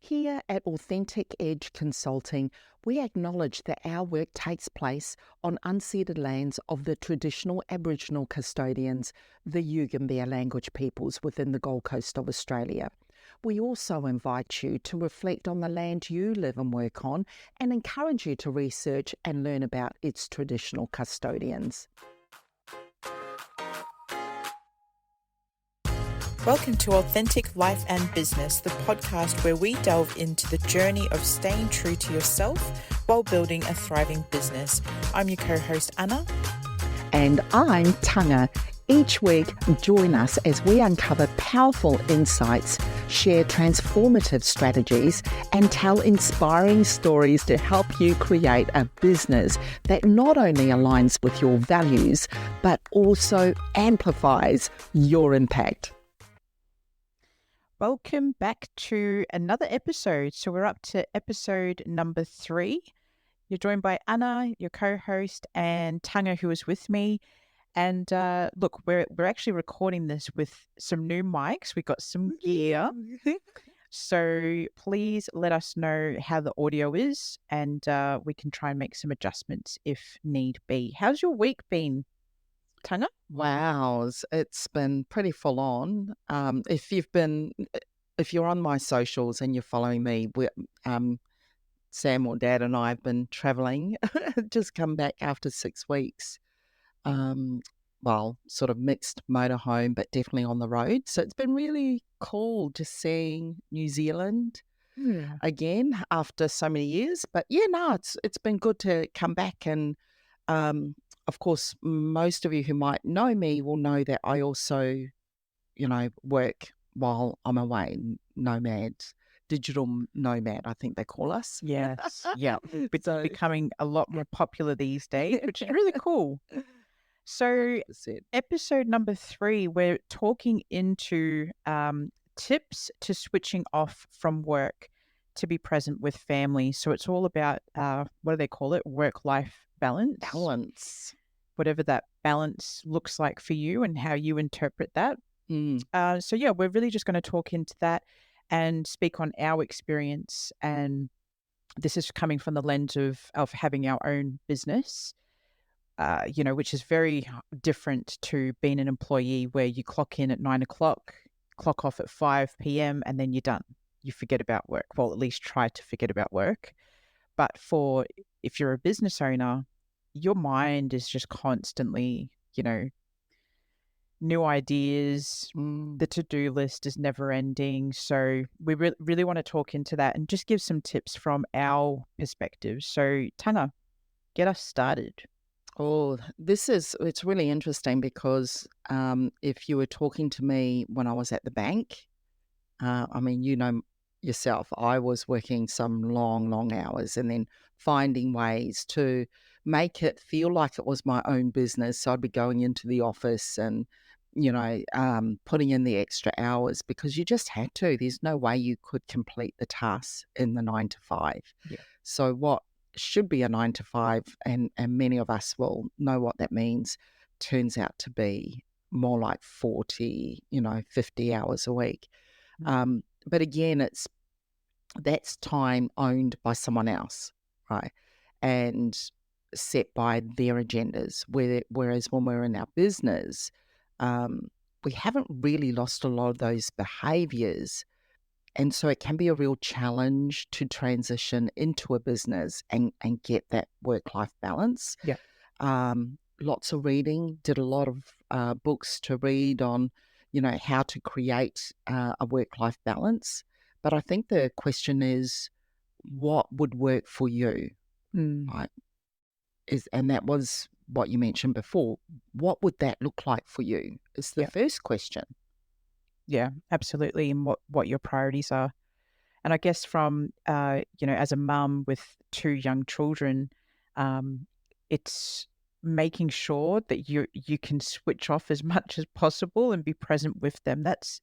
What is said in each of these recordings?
Here at Authentic Edge Consulting, we acknowledge that our work takes place on unceded lands of the traditional Aboriginal custodians, the Yugambeh language peoples within the Gold Coast of Australia. We also invite you to reflect on the land you live and work on and encourage you to research and learn about its traditional custodians. Welcome to Authentic Life and Business, the podcast where we delve into the journey of staying true to yourself while building a thriving business. I'm your co-host, Anna. And I'm Tanga. Each week, join us as we uncover powerful insights, share transformative strategies, and tell inspiring stories to help you create a business that not only aligns with your values, but also amplifies your impact. Welcome back to another episode. So we're up to episode number 3. You're joined by Anna, your co-host, and Tanga, who is with me. And look, we're actually recording this with some new mics. We've got some gear. So please let us know how the audio is, and we can try and make some adjustments if need be. How's your week been, Tanga? Wow, it's been pretty full on. If you're on my socials and you're following me, Sam or Dad and I have been traveling. Just come back after 6 weeks. Sort of mixed motorhome, but definitely on the road. So it's been really cool just seeing New Zealand again after so many years. But yeah, no, it's been good to come back. And of course, most of you who might know me will know that I also, work while I'm away. Digital nomad, I think they call us. Yes, yeah. It's So becoming a lot more popular these days, which is really cool. So that's it. episode number 3, we're talking into tips to switching off from work to be present with family. So it's all about, what do they call it? Work-life balance. Balance. Whatever that balance looks like for you and how you interpret that. Mm. So yeah, we're really just going to talk into that and speak on our experience. And this is coming from the lens of having our own business. Which is very different to being an employee where you clock in at 9 o'clock, clock off at 5 p.m. and then you're done. You forget about work. Well, at least try to forget about work. But if you're a business owner, your mind is just constantly, new ideas. The to-do list is never ending. So we really want to talk into that and just give some tips from our perspective. So Tanga, get us started. Oh, it's really interesting because if you were talking to me when I was at the bank, yourself, I was working some long, long hours and then finding ways to make it feel like it was my own business. So I'd be going into the office and, putting in the extra hours because you just had to. There's no way you could complete the tasks in the 9 to 5. Yeah. So what should be a 9 to 5, and many of us will know what that means, turns out to be more like 40, 50 hours a week. But again, that's time owned by someone else, right? And set by their agendas. Whereas when we're in our business, we haven't really lost a lot of those behaviors. And so it can be a real challenge to transition into a business and get that work-life balance. Yeah. Lots of reading, did a lot of books to read on, how to create a work-life balance. But I think the question is, what would work for you? Right? And that was what you mentioned before. What would that look like for you? Is the first question. Yeah, absolutely. And what your priorities are. And I guess from, as a mum with 2 young children, it's making sure that you can switch off as much as possible and be present with them. That's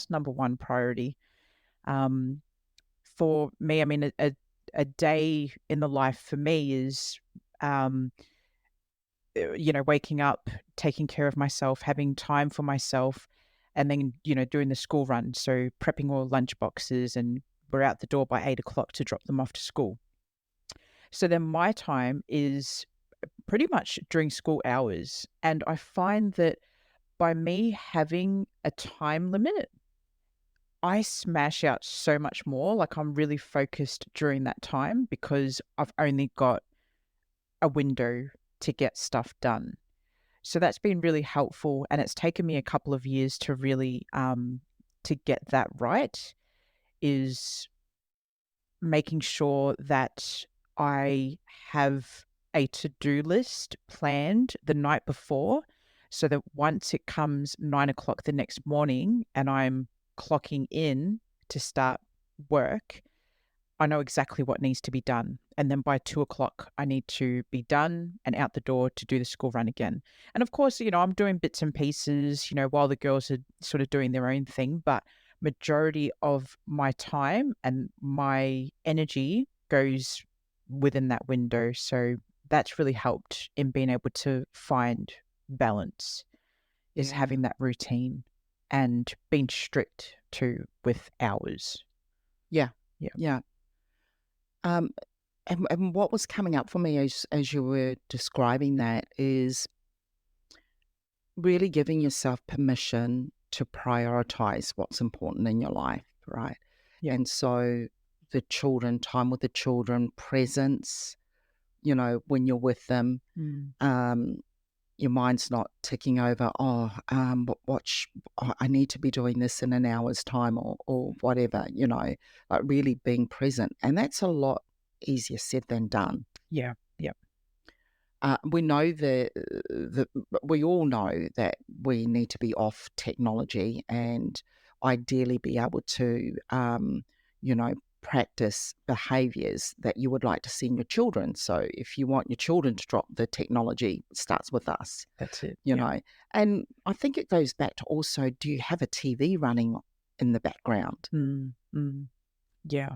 number 1 priority. For me, I mean, a day in the life for me is, waking up, taking care of myself, having time for myself, and then, doing the school run. So prepping all lunch boxes, and we're out the door by 8 o'clock to drop them off to school. So then my time is pretty much during school hours. And I find that by me having a time limit, I smash out so much more. Like I'm really focused during that time because I've only got a window to get stuff done. So that's been really helpful, and it's taken me a couple of years to really to get that right. Is making sure that I have a to-do list planned the night before, so that once it comes 9 o'clock the next morning and I'm clocking in to start work, I know exactly what needs to be done. And then by 2 o'clock, I need to be done and out the door to do the school run again. And of course, I'm doing bits and pieces, while the girls are sort of doing their own thing, but majority of my time and my energy goes within that window. So that's really helped in being able to find balance, is Yeah. having that routine and being strict too with hours. Yeah. Yeah. Yeah. Um, and what was coming up for me as you were describing that is really giving yourself permission to prioritize what's important in your life, right? Yeah. And so the children, time with the children, presence, when you're with them, Mm. your mind's not ticking over, I need to be doing this in an hour's time or whatever, like really being present. And that's a lot easier said than done. Yeah. Yeah. We know we all know that we need to be off technology and ideally be able to, practice behaviors that you would like to see in your children. So if you want your children to drop the technology, it starts with us, That's it. you Yeah. know. And I think it goes back to also, do you have a TV running in the background? Mm, mm, yeah.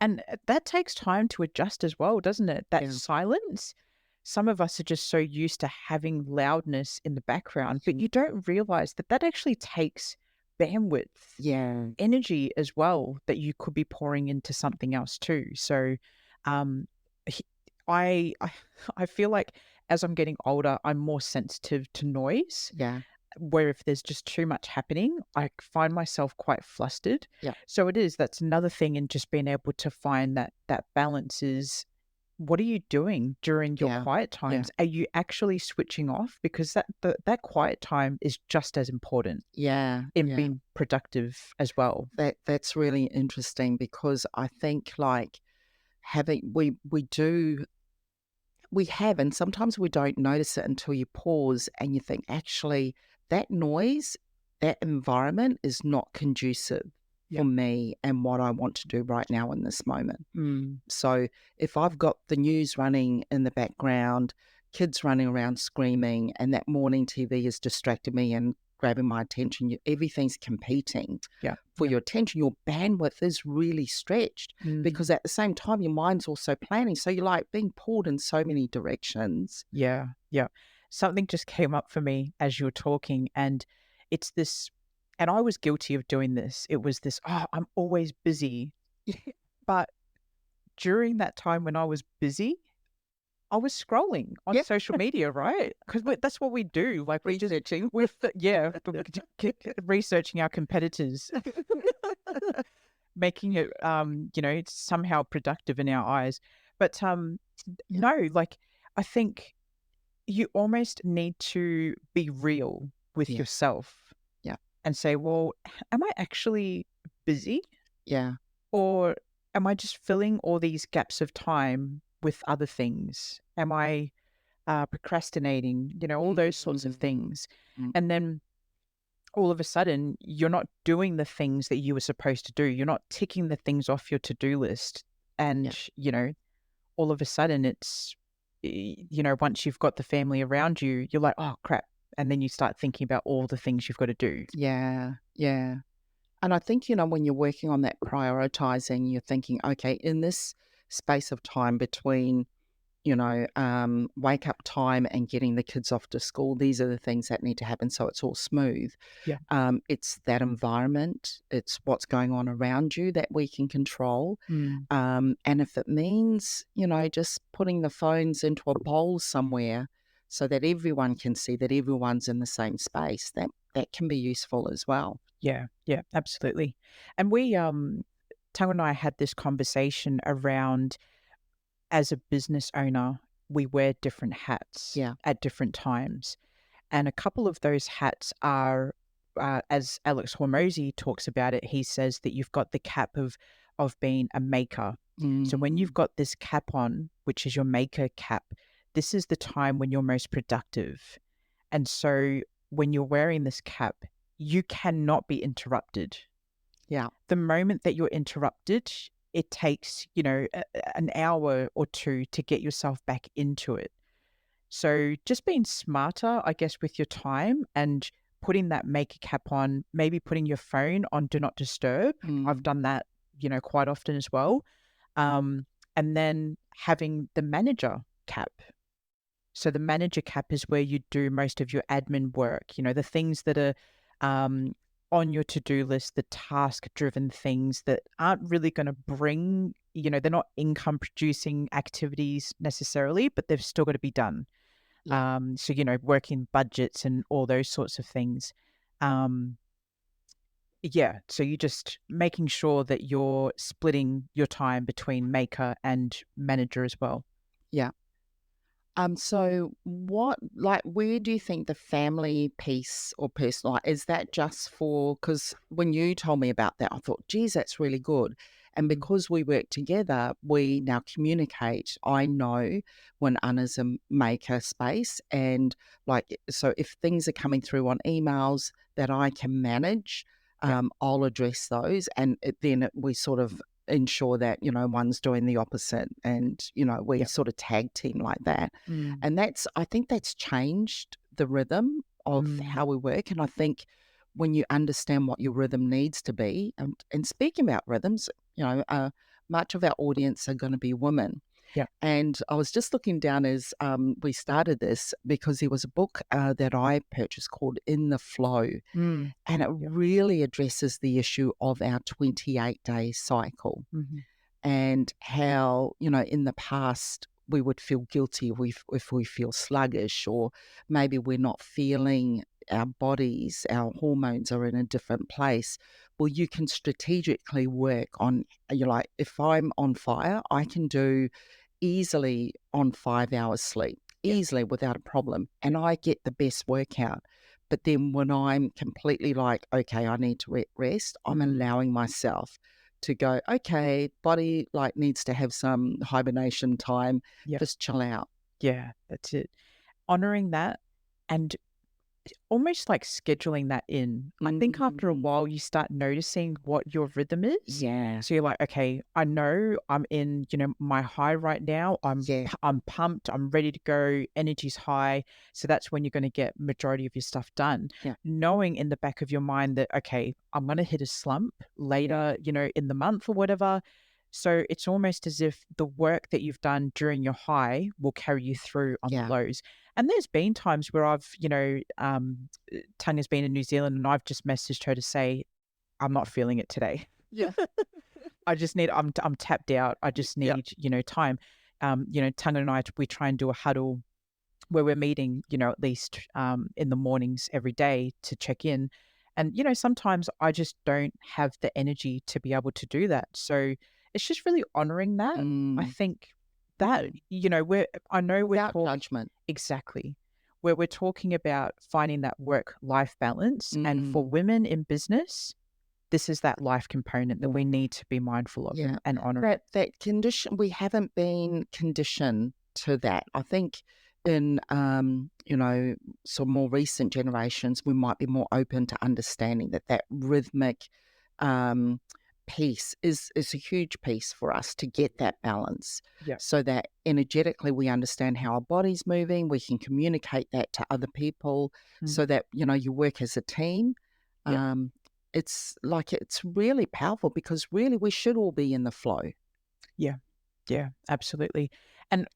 And that takes time to adjust as well, doesn't it? That Yeah. silence. Some of us are just so used to having loudness in the background, but you don't realize that that actually takes bandwidth, Yeah. energy as well, that you could be pouring into something else too. So, um, he- I I feel like as I'm getting older, I'm more sensitive to noise, Yeah. where if there's just too much happening, I find myself quite flustered. Yeah. So that's another thing in just being able to find that balance is, what are you doing during your Yeah. quiet Yeah. times? Are you actually switching off? Because that quiet time is just as important Yeah. in Yeah. being productive as well. That's really interesting because I think like having we have, and sometimes we don't notice it until you pause and you think, actually, that noise, that environment is not conducive Yeah. for me and what I want to do right now in this moment. Mm, So if I've got the news running in the background, kids running around screaming, and that morning TV is distracting me and grabbing my attention, everything's competing yeah. for Yeah. your attention. Your bandwidth is really stretched Mhm. because at the same time, your mind's also planning. So you're like being pulled in so many directions. Yeah. Yeah. Something just came up for me as you were talking, and it's this, and I was guilty of doing this. It was this, oh, I'm always busy. But during that time when I was busy, I was scrolling on Yep. social media, right? Because that's what we do. Like Researching. researching our competitors, making it it's somehow productive in our eyes. But no, like I think you almost need to be real with Yeah. yourself. Yeah. And say, well, am I actually busy? Yeah. Or am I just filling all these gaps of time with other things? Am I procrastinating? All those sorts of things. Mm. And then all of a sudden, you're not doing the things that you were supposed to do. You're not ticking the things off your to-do list. And, all of a sudden it's, once you've got the family around you, you're like, oh, crap. And then you start thinking about all the things you've got to do. Yeah. Yeah. And I think, when you're working on that prioritizing, you're thinking, okay, in this space of time between wake up time and getting the kids off to school. These are the things that need to happen so it's all smooth. Yeah. It's that environment, it's what's going on around you that we can control. Mm. And if it means, just putting the phones into a bowl somewhere so that everyone can see that everyone's in the same space, that can be useful as well. Yeah, yeah, absolutely. And Tang and I had this conversation around, as a business owner, we wear different hats Yeah. at different times. And a couple of those hats are, as Alex Hormozy talks about it, he says that you've got the cap of being a maker. So when you've Mm. got this cap on, which is your maker cap, this is the time when you're most productive. And so when you're wearing this cap, you cannot be interrupted. Yeah. The moment that you're interrupted, it takes, an hour or two to get yourself back into it. So just being smarter, I guess, with your time and putting that maker cap on, maybe putting your phone on do not disturb. I've Mm. done that, quite often as well. And then having the manager cap. So the manager cap is where you do most of your admin work, the things that are um, on your to-do list, the task-driven things that aren't really going to bring, they're not income producing activities necessarily, but they've still got to be done. Yeah. So, working budgets and all those sorts of things. Um, yeah. So you just making sure that you're splitting your time between maker and manager as well. Yeah. So where do you think the family piece or personal, is that just for, because when you told me about that, I thought, geez, that's really good. And Mm. because we work together, we now communicate. I know when Anna's a maker space, and so if things are coming through on emails that I can manage, Yeah. I'll address those. And we sort of ensure that, one's doing the opposite, and, we Yeah. sort of tag team like that. Mm. And I think that's changed the rhythm of Mm. how we work. And I think when you understand what your rhythm needs to be, and speaking about rhythms, much of our audience are going to be women. Yeah. And I was just looking down as we started this, because there was a book that I purchased called In the Flow, Mm. and it Yeah. really addresses the issue of our 28-day cycle, Mm-hmm. and how, in the past, we would feel guilty if we feel sluggish, or maybe we're not feeling our bodies, our hormones are in a different place. Well, you can strategically work on, you're like, if I'm on fire, I can do easily on 5 hours sleep, Yeah. easily without a problem, and I get the best workout. But then when I'm completely like, okay, I need to rest, I'm allowing myself to go, okay, body needs to have some hibernation time, Yeah. just chill out. Yeah. That's it. Honoring that and almost like scheduling that in. I think after a Mm. while, you start noticing what your rhythm is. Yeah, So you're like, okay, I know I'm in, my high right now. yeah, I'm pumped. I'm ready to go. Energy's high. So that's when you're going to get majority of your stuff done. yeah, Knowing in the back of your mind that, okay, I'm going to hit a slump later, in the month or whatever. So it's almost as if the work that you've done during your high will carry you through on the yeah, lows. And there's been times where I've, Tanya's been in New Zealand and I've just messaged her to say, I'm not feeling it today. yeah, I'm tapped out. I just yeah, need, time. Tanya and I, we try and do a huddle where we're meeting, at least in the mornings every day to check in. And, sometimes I just don't have the energy to be able to do that. So it's just really honoring that. I mm, think that, I know we're without talking judgment. exactly where we're talking about finding that work-life balance. And for Mm, women in business, this is that life component that we need to be mindful of yeah, and honor. that condition, we haven't been conditioned to that. I think in some more recent generations, we might be more open to understanding that rhythmic um, piece is a huge piece for us to get that balance, Yeah. so that energetically we understand how our body's moving. We can communicate that to other people, Mm. so that you work as a team. Yeah. Um, it's really powerful, because really we should all be in the flow. Yeah. Yeah, absolutely. And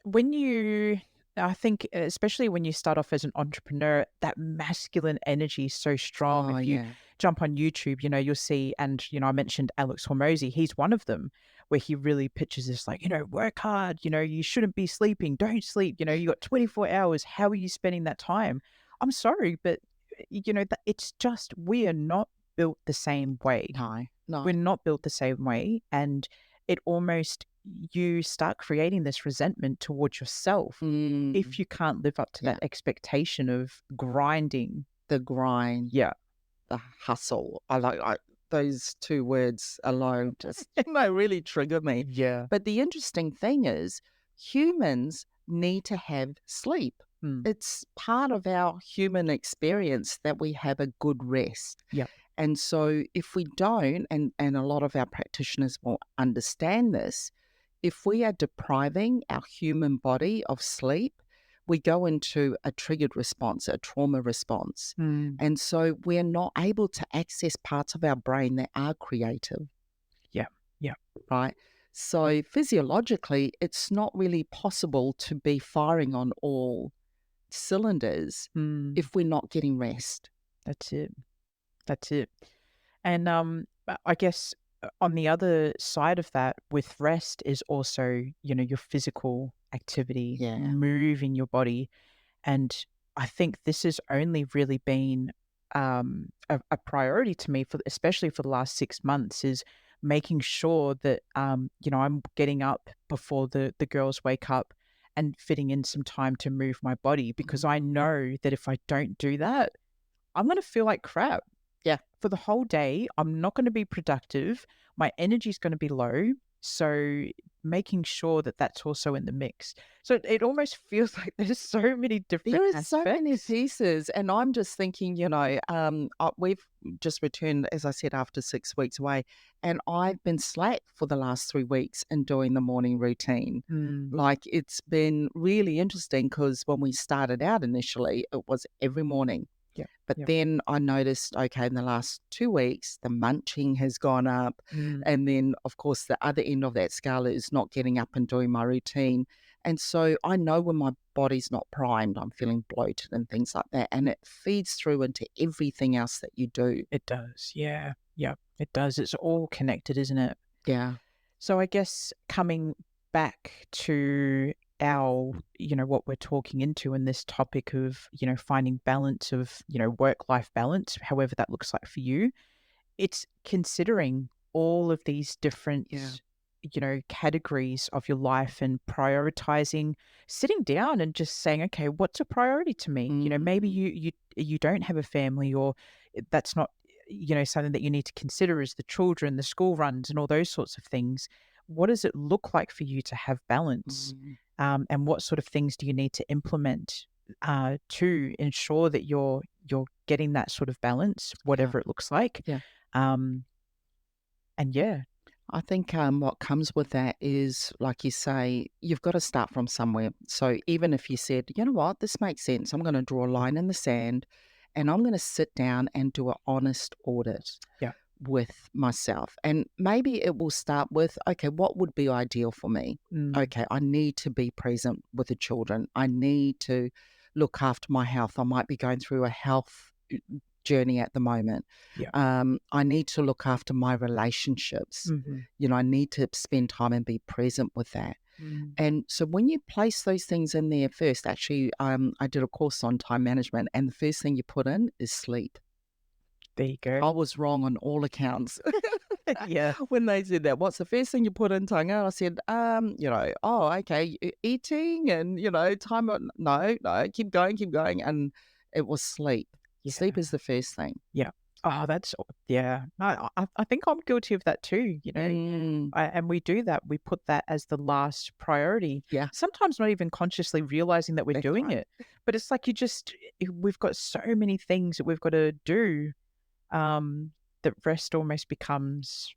when you I think, especially when you start off as an entrepreneur, that masculine energy is so strong. Oh, If you yeah. jump on YouTube, you'll see, and, I mentioned Alex Hormozy, he's one of them, where he really pitches this like, work hard, you shouldn't be sleeping, don't sleep, you got 24 hours. How are you spending that time? I'm sorry, but, that it's just, we are not built the same way. No, no. We're not built the same way. And it almost, you start creating this resentment towards yourself if Mm, you can't live up to yeah. that expectation of grinding. The grind, Yeah. the hustle. Those 2 words alone just, really trigger me. Yeah. But the interesting thing is humans need to have sleep. Mm. It's part of our human experience that we have a good rest. Yeah. And so if we don't, and a lot of our practitioners will understand this, if we are depriving our human body of sleep, we go into a triggered response, a trauma response. Mm. And so we're not able to access parts of our brain that are creative, Yeah. Yeah. right? So physiologically, it's not really possible to be firing on all cylinders Mm. if we're not getting rest. That's it. That's it. And I guess, on the other side of that, with rest is also, your physical activity, Yeah. moving your body. And I think this has only really been, a priority to me, for especially for the last 6 months, is making sure that, I'm getting up before the girls wake up and fitting in some time to move my body, because I know that if I don't do that, I'm going to feel like crap. Yeah. For the whole day, I'm not going to be productive. My energy is going to be low. So making sure that that's also in the mix. So it almost feels like there's so many different There are so many aspects. pieces, and I'm just thinking, we've just returned, as I said, after 6 weeks away, and I've been slack for the last 3 weeks in doing the morning routine. Mm. Like, it's been really interesting because when we started out initially, it was every morning. Yeah. But Yeah. then I noticed, okay, in the last 2 weeks, the munching has gone up. Mm. And then, of course, the other end of that scale is not getting up and doing my routine. And so I know when my body's not primed, I'm feeling bloated and things like that. And it feeds through into everything else that you do. It does. Yeah. Yeah. It does. It's all connected, isn't it? Yeah. So I guess, coming back to our, what we're talking into in this topic of, finding balance of, work-life balance, however that looks like for you, it's considering all of these different, Yeah. categories of your life, and prioritizing, sitting down and just saying, okay, what's a priority to me? Maybe Mm. you don't have a family, or that's not, something that you need to consider, is the children, the school runs, and all those sorts of things. What does it look like for you to have balance? Mm. And what sort of things do you need to implement, to ensure that you're getting that sort of balance, Yeah. whatever it looks like? Yeah. Um, and yeah. I think what comes with that is, like you say, you've got to start from somewhere. So even if you said, you know what, this makes sense, I'm going to draw a line in the sand and I'm going to sit down and do an honest audit Yeah. with myself. And maybe it will start with, okay, what would be ideal for me? Mm. Okay, I need to be present with the children. I need to look after my health. I might be going through a health journey at the moment. Yeah. I need to look after my relationships. Mhm. I need to spend time and be present with that. Mm. And so when you place those things in there first, actually, I did a course on time management, and the first thing you put in is sleep. There you go. I was wrong on all accounts. Yeah. When they said that, what's the first thing you put in, Tanga? I said, oh, okay, eating and, time. No, keep going, keep going. And it was sleep. Sleep Yeah. is the first thing. Yeah. Oh, yeah. No, I think I'm guilty of that too, Mm, and we do that. We put that as the last priority. yeah, Sometimes not even consciously realizing that we're that's doing right. it. But it's like, we've got so many things that we've got to do, that rest almost becomes,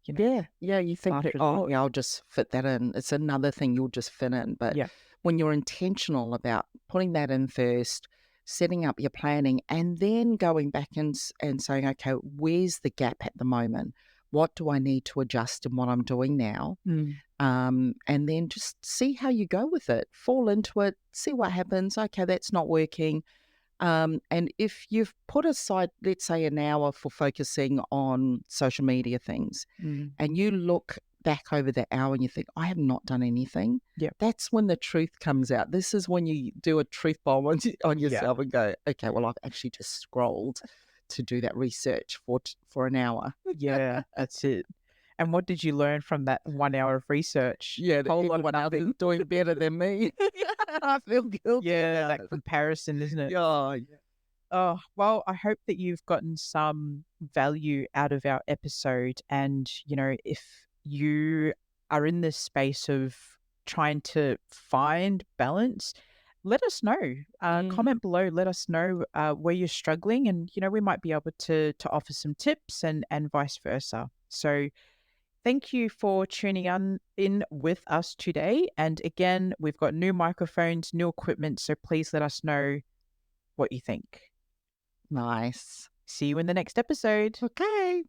you know, Yeah, you think that, after oh, yeah, I'll just fit that in. It's another thing you'll just fit in. But yeah. when you're intentional about putting that in first, setting up your planning, and then going back and saying, okay, where's the gap at the moment? what do I need to adjust in what I'm doing now? Mm. And then just see how you go with it. Fall into it, see what happens. Okay, that's not working. And if you've put aside, let's say, an hour for focusing on social media things, Mm. and you look back over that hour and you think, I have not done anything, Yeah. that's when the truth comes out. This is when you do a truth bomb on Yeah. yourself and go, okay, well, I've actually just scrolled to do that research for an hour. Yeah, that's it. And what did you learn from that 1 hour of research? Yeah, that Whole lot of everyone else is nothing. doing better than me. I feel guilty Yeah, about that it. comparison, isn't it? Yeah, Oh, well, I hope that you've gotten some value out of our episode. And, if you are in this space of trying to find balance, let us know. Mm. Comment below, let us know where you're struggling. And, we might be able to offer some tips and vice versa. So, thank you for tuning in with us today. And again, we've got new microphones, new equipment. So please let us know what you think. Nice. See you in the next episode. Okay.